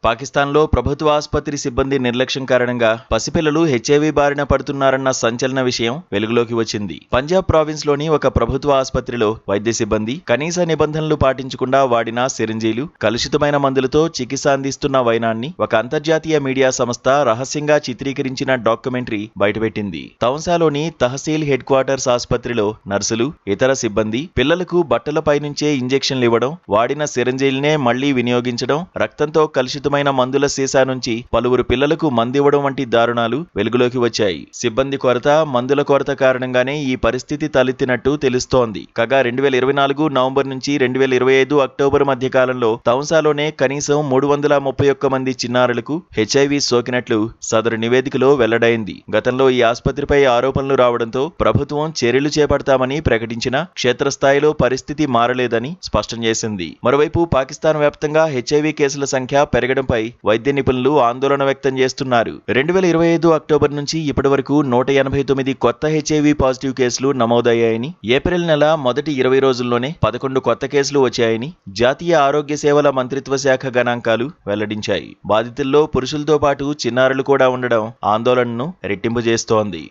పాకిస్తాన్లో ప్రభుత్వ ఆసుపత్రి సిబ్బంది నిర్లక్ష్యం కారణంగా పసిపిల్లలు హెచ్ఐవి బారిన పడుతున్నారన్న సంచలన విషయం వెలుగులోకి వచ్చింది. పంజాబ్ ప్రావిన్స్ లోని ఒక ప్రభుత్వ ఆసుపత్రిలో వైద్య సిబ్బంది కనీస నిబంధనలు పాటించకుండా వాడిన సిరింజీలు, కలుషితమైన మందులతో చికిత్స అందిస్తున్న వైనాన్ని ఒక అంతర్జాతీయ మీడియా సంస్థ రహస్యంగా చిత్రీకరించిన డాక్యుమెంటరీ బయటపెట్టింది. తౌన్సాలోని తహసీల్ హెడ్ క్వార్టర్స్ ఆసుపత్రిలో నర్సులు, ఇతర సిబ్బంది పిల్లలకు బట్టలపై నుంచే ఇంజెక్షన్లు ఇవ్వడం, వాడిన సిరింజీల్నే మళ్లీ వినియోగించడం, రక్తంతో కలుషితమైన మందుల సీసా నుంచి పలువురు పిల్లలకు మందివ్వడం వంటి దారుణాలు వెలుగులోకి వచ్చాయి. సిబ్బంది కొరత, మందుల కొరత కారణంగానే ఈ పరిస్థితి తలెత్తినట్టు తెలుస్తోంది. కాగా 2024 నవంబర్ నుంచి 2025 అక్టోబర్ మధ్య కాలంలో తౌన్సాలోనే కనీసం 331 మంది చిన్నారులకు హెచ్ఐవి సోకినట్లు సదరు నివేదికలో వెల్లడైంది. గతంలో ఈ ఆసుపత్రిపై ఆరోపణలు రావడంతో ప్రభుత్వం చర్యలు చేపడతామని ప్రకటించినా క్షేత్రస్థాయిలో పరిస్థితి మారలేదని స్పష్టం చేసింది. మరోవైపు పాకిస్తాన్ వ్యాప్తంగా హెచ్ఐవి కేసుల సంఖ్య పెరగడంపై వైద్య నిపుణులు ఆందోళన వ్యక్తం చేస్తున్నారు. 2025 అక్టోబర్ నుంచి ఇప్పటి వరకు 189 కొత్త హెచ్ఐవి పాజిటివ్ కేసులు నమోదయ్యాయని, ఏప్రిల్ నెల మొదటి 20 రోజుల్లోనే 11 కొత్త కేసులు వచ్చాయని జాతీయ ఆరోగ్య సేవల మంత్రిత్వ శాఖ గణాంకాలు వెల్లడించాయి. బాధితుల్లో పురుషులతో పాటు చిన్నారులు కూడా ఉండడం ఆందోళనను రెట్టింపు చేస్తోంది.